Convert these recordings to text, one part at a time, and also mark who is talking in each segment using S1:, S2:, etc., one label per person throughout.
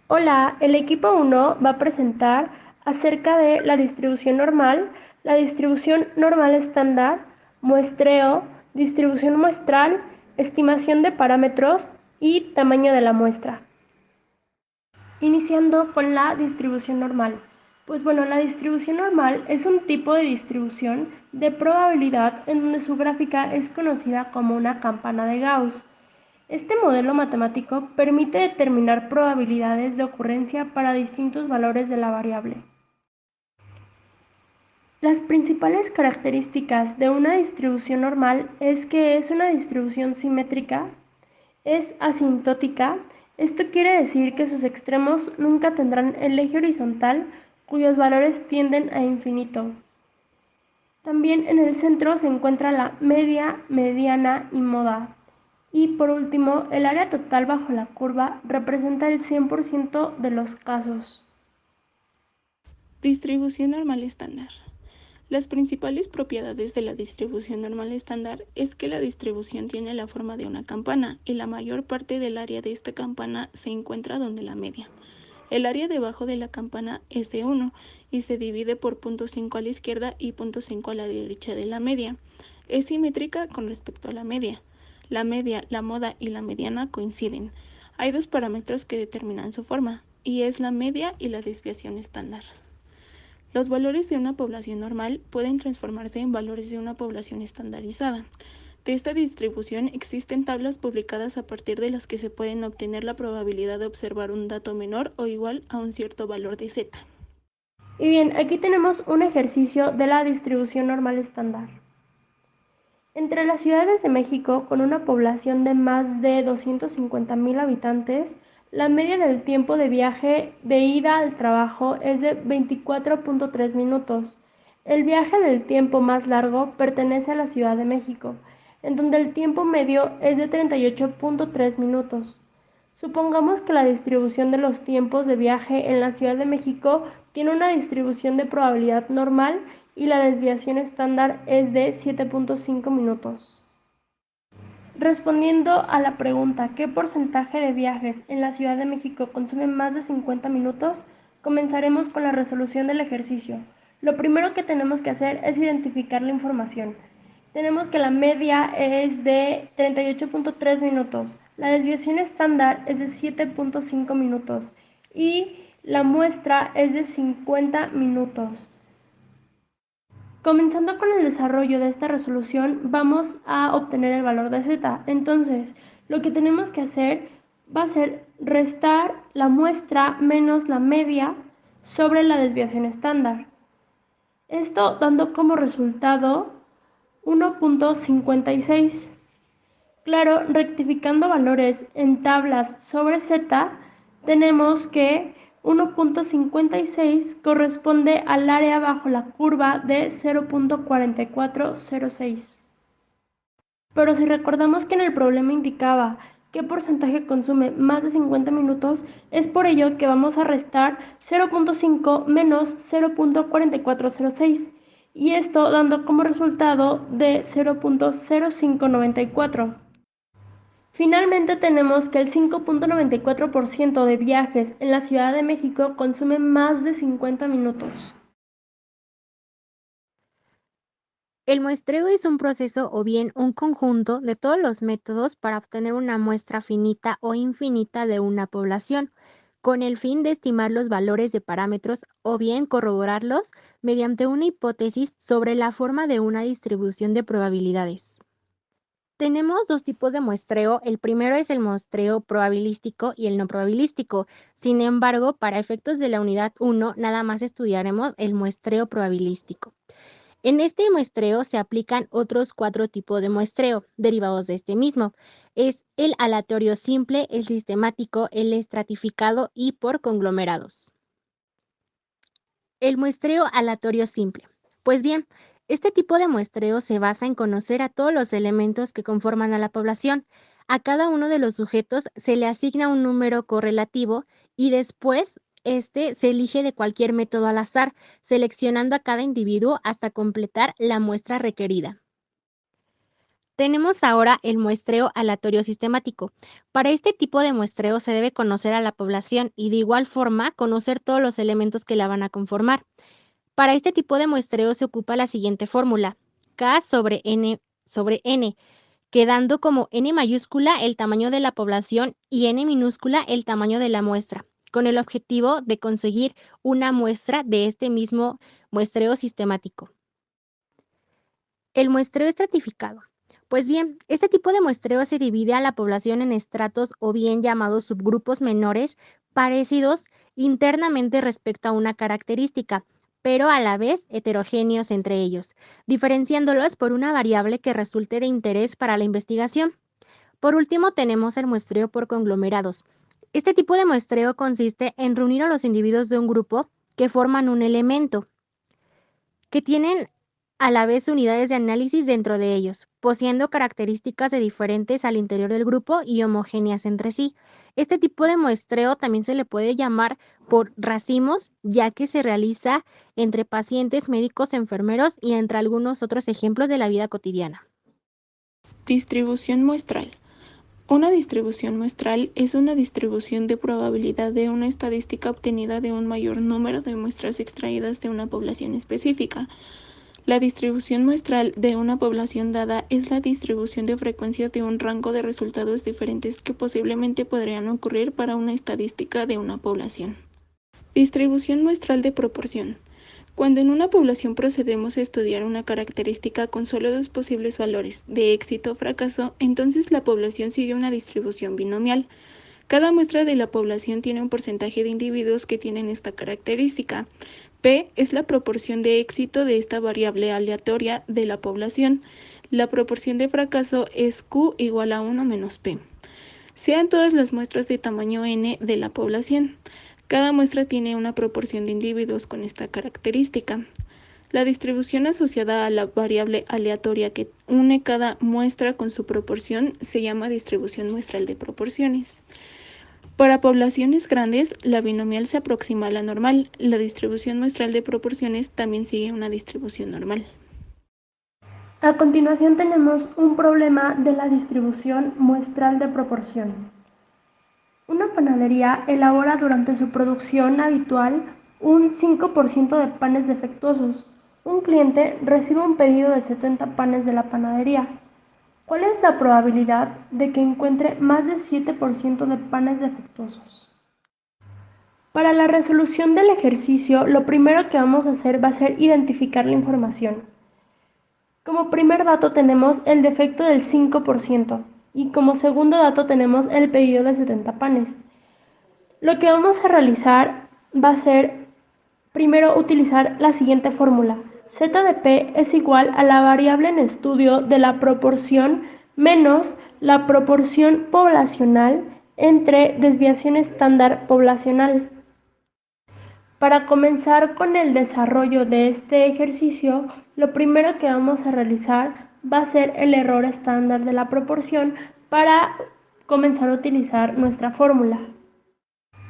S1: Hola, el equipo 1 va a presentar acerca de la distribución normal estándar, muestreo, distribución muestral, estimación de parámetros y tamaño de la muestra. Iniciando con la distribución normal. Pues bueno, la distribución normal es un tipo de distribución de probabilidad en donde su gráfica es conocida como una campana de Gauss. Este modelo matemático permite determinar probabilidades de ocurrencia para distintos valores de la variable. Las principales características de una distribución normal es que es una distribución simétrica, es asintótica. Esto quiere decir que sus extremos nunca tendrán el eje horizontal cuyos valores tienden a infinito. También en el centro se encuentra la media, mediana y moda. Y por último, el área total bajo la curva representa el 100% de los casos.
S2: Distribución normal estándar. Las principales propiedades de la distribución normal estándar es que la distribución tiene la forma de una campana y la mayor parte del área de esta campana se encuentra donde la media. El área debajo de la campana es de 1 y se divide por 0.5 a la izquierda y 0.5 a la derecha de la media. Es simétrica con respecto a la media. La media, la moda y la mediana coinciden. Hay dos parámetros que determinan su forma, y es la media y la desviación estándar. Los valores de una población normal pueden transformarse en valores de una población estandarizada. De esta distribución existen tablas publicadas a partir de las que se pueden obtener la probabilidad de observar un dato menor o igual a un cierto valor de z.
S1: Y bien, aquí tenemos un ejercicio de la distribución normal estándar. Entre las ciudades de México, con una población de más de 250,000 habitantes, la media del tiempo de viaje de ida al trabajo es de 24.3 minutos. El viaje del tiempo más largo pertenece a la Ciudad de México, en donde el tiempo medio es de 38.3 minutos. Supongamos que la distribución de los tiempos de viaje en la Ciudad de México tiene una distribución de probabilidad normal y la desviación estándar es de 7.5 minutos. Respondiendo a la pregunta ¿qué porcentaje de viajes en la Ciudad de México consumen más de 50 minutos? Comenzaremos con la resolución del ejercicio. Lo primero que tenemos que hacer es identificar la información. Tenemos que la media es de 38.3 minutos, la desviación estándar es de 7.5 minutos y la muestra es de 50 minutos. Comenzando con el desarrollo de esta resolución, vamos a obtener el valor de z. Entonces, lo que tenemos que hacer va a ser restar la muestra menos la media sobre la desviación estándar. Esto dando como resultado 1.56. Claro, rectificando valores en tablas sobre z, tenemos que 1.56 corresponde al área bajo la curva de 0.4406. Pero si recordamos que en el problema indicaba qué porcentaje consume más de 50 minutos, es por ello que vamos a restar 0.5 menos 0.4406 y esto dando como resultado de 0.0594. Finalmente tenemos que el 5.94% de viajes en la Ciudad de México consumen más de 50 minutos.
S3: El muestreo es un proceso o bien un conjunto de todos los métodos para obtener una muestra finita o infinita de una población, con el fin de estimar los valores de parámetros o bien corroborarlos mediante una hipótesis sobre la forma de una distribución de probabilidades. Tenemos dos tipos de muestreo. El primero es el muestreo probabilístico y el no probabilístico. Sin embargo, para efectos de la unidad 1, nada más estudiaremos el muestreo probabilístico. En este muestreo se aplican otros 4 tipos de muestreo, derivados de este mismo. Es el aleatorio simple, el sistemático, el estratificado y por conglomerados. El muestreo aleatorio simple. Pues bien, este tipo de muestreo se basa en conocer a todos los elementos que conforman a la población. A cada uno de los sujetos se le asigna un número correlativo y después este se elige de cualquier método al azar, seleccionando a cada individuo hasta completar la muestra requerida. Tenemos ahora el muestreo aleatorio sistemático. Para este tipo de muestreo se debe conocer a la población y de igual forma conocer todos los elementos que la van a conformar. Para este tipo de muestreo se ocupa la siguiente fórmula: K sobre N, quedando como N mayúscula el tamaño de la población y N minúscula el tamaño de la muestra, con el objetivo de conseguir una muestra de este mismo muestreo sistemático. El muestreo estratificado. Pues bien, este tipo de muestreo se divide a la población en estratos o bien llamados subgrupos menores parecidos internamente respecto a una característica, pero a la vez heterogéneos entre ellos, diferenciándolos por una variable que resulte de interés para la investigación. Por último, tenemos el muestreo por conglomerados. Este tipo de muestreo consiste en reunir a los individuos de un grupo que forman un elemento, que tienen a la vez unidades de análisis dentro de ellos, poseyendo características de diferentes al interior del grupo y homogéneas entre sí. Este tipo de muestreo también se le puede llamar por racimos, ya que se realiza entre pacientes, médicos, enfermeros y entre algunos otros ejemplos de la vida cotidiana.
S2: Distribución muestral. Una distribución muestral es una distribución de probabilidad de una estadística obtenida de un mayor número de muestras extraídas de una población específica. La distribución muestral de una población dada es la distribución de frecuencias de un rango de resultados diferentes que posiblemente podrían ocurrir para una estadística de una población. Distribución muestral de proporción. Cuando en una población procedemos a estudiar una característica con solo dos posibles valores, de éxito o fracaso, entonces la población sigue una distribución binomial. Cada muestra de la población tiene un porcentaje de individuos que tienen esta característica. P es la proporción de éxito de esta variable aleatoria de la población. La proporción de fracaso es Q igual a 1 menos P. Sean todas las muestras de tamaño n de la población. Cada muestra tiene una proporción de individuos con esta característica. La distribución asociada a la variable aleatoria que une cada muestra con su proporción se llama distribución muestral de proporciones. Para poblaciones grandes, la binomial se aproxima a la normal. La distribución muestral de proporciones también sigue una distribución normal.
S1: A continuación tenemos un problema de la distribución muestral de proporción. Una panadería elabora durante su producción habitual un 5% de panes defectuosos. Un cliente recibe un pedido de 70 panes de la panadería. ¿Cuál es la probabilidad de que encuentre más de 7% de panes defectuosos? Para la resolución del ejercicio, lo primero que vamos a hacer va a ser identificar la información. Como primer dato tenemos el defecto del 5% y como segundo dato tenemos el pedido de 70 panes. Lo que vamos a realizar va a ser primero utilizar la siguiente fórmula. Z de P es igual a la variable en estudio de la proporción menos la proporción poblacional entre desviación estándar poblacional. Para comenzar con el desarrollo de este ejercicio, lo primero que vamos a realizar va a ser el error estándar de la proporción para comenzar a utilizar nuestra fórmula.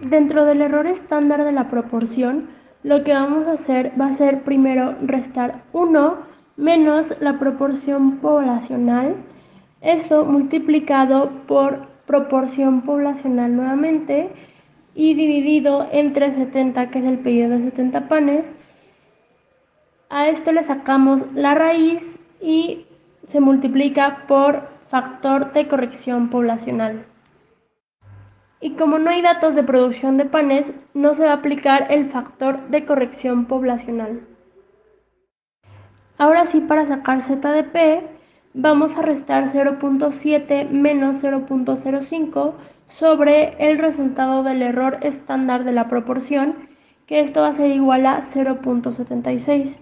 S1: Dentro del error estándar de la proporción, lo que vamos a hacer va a ser primero restar 1 menos la proporción poblacional, eso multiplicado por proporción poblacional nuevamente y dividido entre 70, que es el pedido de 70 panes. A esto le sacamos la raíz y se multiplica por factor de corrección poblacional. Y como no hay datos de producción de panes, no se va a aplicar el factor de corrección poblacional. Ahora sí, para sacar Z de P, vamos a restar 0.7 menos 0.05 sobre el resultado del error estándar de la proporción, que esto va a ser igual a 0.76.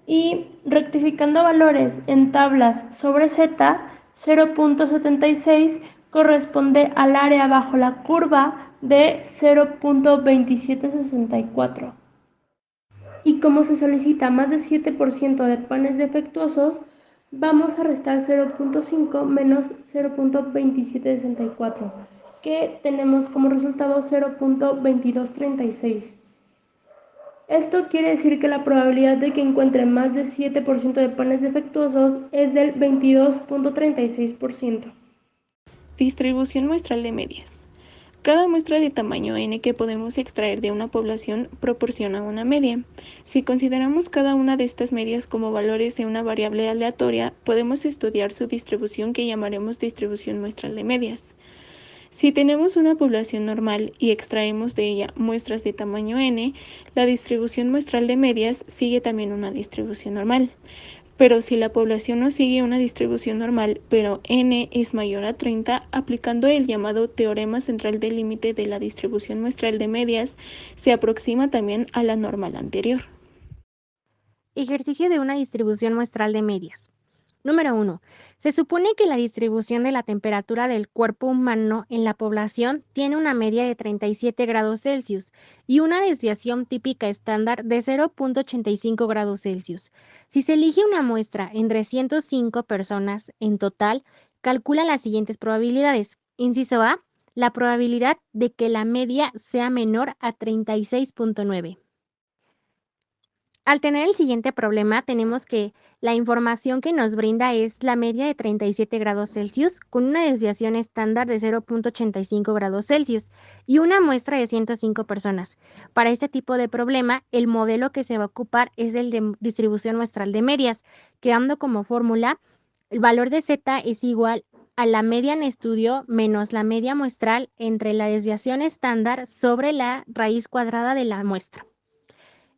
S1: Y rectificando valores en tablas sobre Z, 0.76 corresponde al área bajo la curva de 0.2764. Y como se solicita más de 7% de panes defectuosos, vamos a restar 0.5 menos 0.2764, que tenemos como resultado 0.2236. Esto quiere decir que la probabilidad de que encuentre más de 7% de panes defectuosos es del 22.36%.
S2: Distribución muestral de medias. Cada muestra de tamaño n que podemos extraer de una población proporciona una media. Si consideramos cada una de estas medias como valores de una variable aleatoria, podemos estudiar su distribución que llamaremos distribución muestral de medias. Si tenemos una población normal y extraemos de ella muestras de tamaño n, la distribución muestral de medias sigue también una distribución normal. Pero si la población no sigue una distribución normal, pero n es mayor a 30, aplicando el llamado teorema central del límite de la distribución muestral de medias, se aproxima también a la normal anterior.
S3: Ejercicio de una distribución muestral de medias. Número 1. Se supone que la distribución de la temperatura del cuerpo humano en la población tiene una media de 37 grados Celsius y una desviación típica estándar de 0.85 grados Celsius. Si se elige una muestra entre 105 personas en total, calcula las siguientes probabilidades. Inciso A, la probabilidad de que la media sea menor a 36.9. Al tener el siguiente problema, tenemos que la información que nos brinda es la media de 37 grados Celsius con una desviación estándar de 0.85 grados Celsius y una muestra de 105 personas. Para este tipo de problema, el modelo que se va a ocupar es el de distribución muestral de medias, quedando como fórmula el valor de Z es igual a la media en estudio menos la media muestral entre la desviación estándar sobre la raíz cuadrada de la muestra.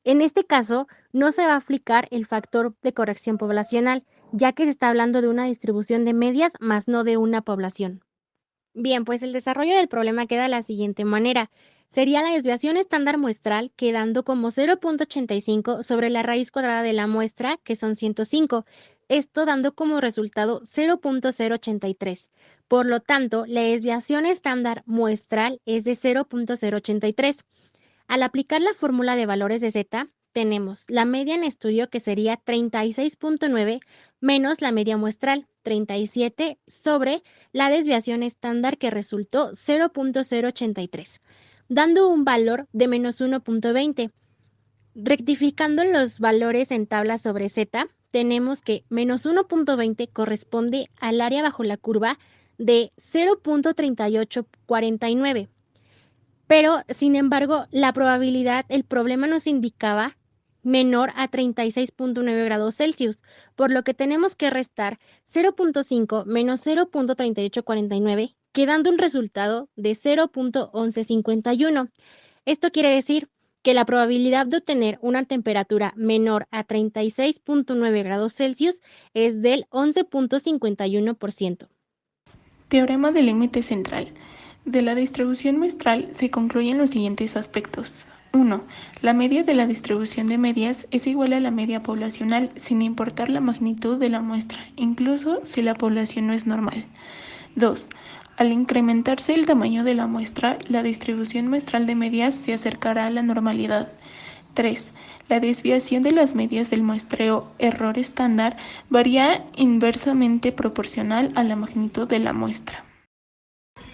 S3: En este caso, no se va a aplicar el factor de corrección poblacional, ya que se está hablando de una distribución de medias más no de una población. Bien, pues el desarrollo del problema queda de la siguiente manera. Sería la desviación estándar muestral quedando como 0.85 sobre la raíz cuadrada de la muestra, que son 105, esto dando como resultado 0.083. Por lo tanto, la desviación estándar muestral es de 0.083. Al aplicar la fórmula de valores de Z, tenemos la media en estudio que sería 36.9 menos la media muestral, 37, sobre la desviación estándar que resultó 0.083, dando un valor de menos 1.20. Rectificando los valores en tabla sobre Z, tenemos que menos 1.20 corresponde al área bajo la curva de 0.3849. Pero, sin embargo, la probabilidad, el problema nos indicaba menor a 36.9 grados Celsius, por lo que tenemos que restar 0.5 menos 0.3849, quedando un resultado de 0.1151. Esto quiere decir que la probabilidad de obtener una temperatura menor a 36.9 grados Celsius es del 11.51%.
S2: Teorema del límite central. De la distribución muestral se concluyen los siguientes aspectos. 1. La media de la distribución de medias es igual a la media poblacional sin importar la magnitud de la muestra, incluso si la población no es normal. 2. Al incrementarse el tamaño de la muestra, la distribución muestral de medias se acercará a la normalidad. 3. La desviación de las medias del muestreo error estándar varía inversamente proporcional a la magnitud de la muestra.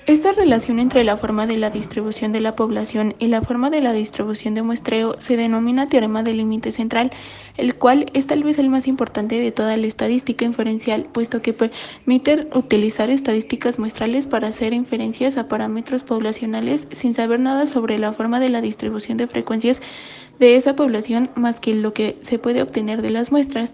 S2: Esta relación entre la forma de la distribución de la población y la forma de la distribución de muestreo se denomina teorema del límite central, el cual es tal vez el más importante de toda la estadística inferencial, puesto que permite utilizar estadísticas muestrales para hacer inferencias a parámetros poblacionales sin saber nada sobre la forma de la distribución de frecuencias de esa población más que lo que se puede obtener de las muestras.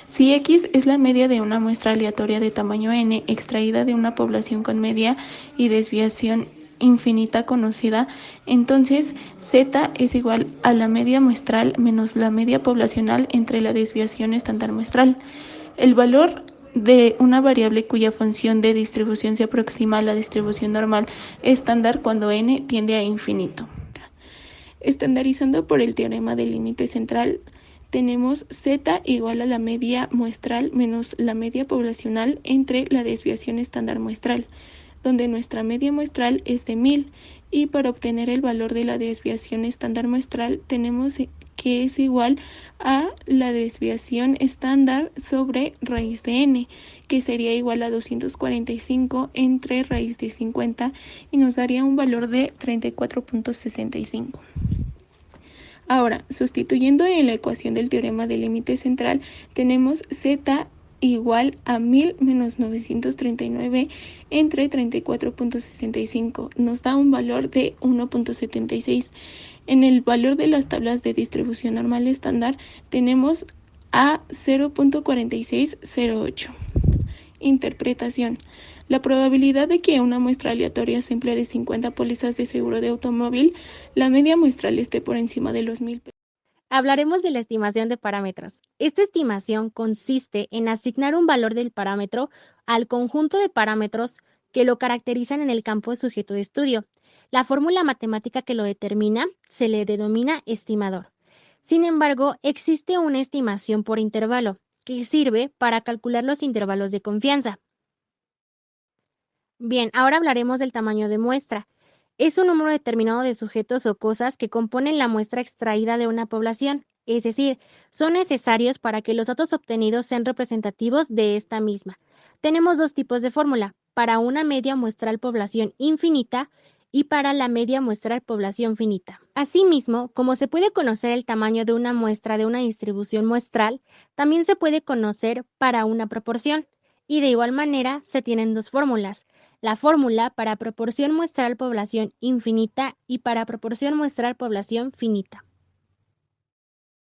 S2: Si X es la media de una muestra aleatoria de tamaño n extraída de una población con media y desviación infinita conocida, entonces Z es igual a la media muestral menos la media poblacional entre la desviación estándar muestral. El valor de una variable cuya función de distribución se aproxima a la distribución normal estándar cuando n tiende a infinito. Estandarizando por el teorema del límite central, tenemos Z igual a la media muestral menos la media poblacional entre la desviación estándar muestral, donde nuestra media muestral es de 1000 y para obtener el valor de la desviación estándar muestral tenemos que es igual a la desviación estándar sobre raíz de n, que sería igual a 245 entre raíz de 50 y nos daría un valor de 34.65. Ahora, sustituyendo en la ecuación del teorema del límite central, tenemos z igual a 1000 menos 939 entre 34.65. Nos da un valor de 1.76. En el valor de las tablas de distribución normal estándar tenemos a 0.4608. Interpretación. La probabilidad de que una muestra aleatoria simple de 50 pólizas de seguro de automóvil, la media muestral esté por encima de los 1000.
S3: Hablaremos de la estimación de parámetros. Esta estimación consiste en asignar un valor del parámetro al conjunto de parámetros que lo caracterizan en el campo sujeto de estudio. La fórmula matemática que lo determina se le denomina estimador. Sin embargo, existe una estimación por intervalo, que sirve para calcular los intervalos de confianza. Bien, ahora hablaremos del tamaño de muestra. Es un número determinado de sujetos o cosas que componen la muestra extraída de una población, es decir, son necesarios para que los datos obtenidos sean representativos de esta misma. Tenemos dos tipos de fórmula, para una media muestral población infinita y para la media muestral población finita. Asimismo, como se puede conocer el tamaño de una muestra de una distribución muestral, también se puede conocer para una proporción. Y de igual manera se tienen dos fórmulas, la fórmula para proporción muestral población infinita y para proporción muestral población finita.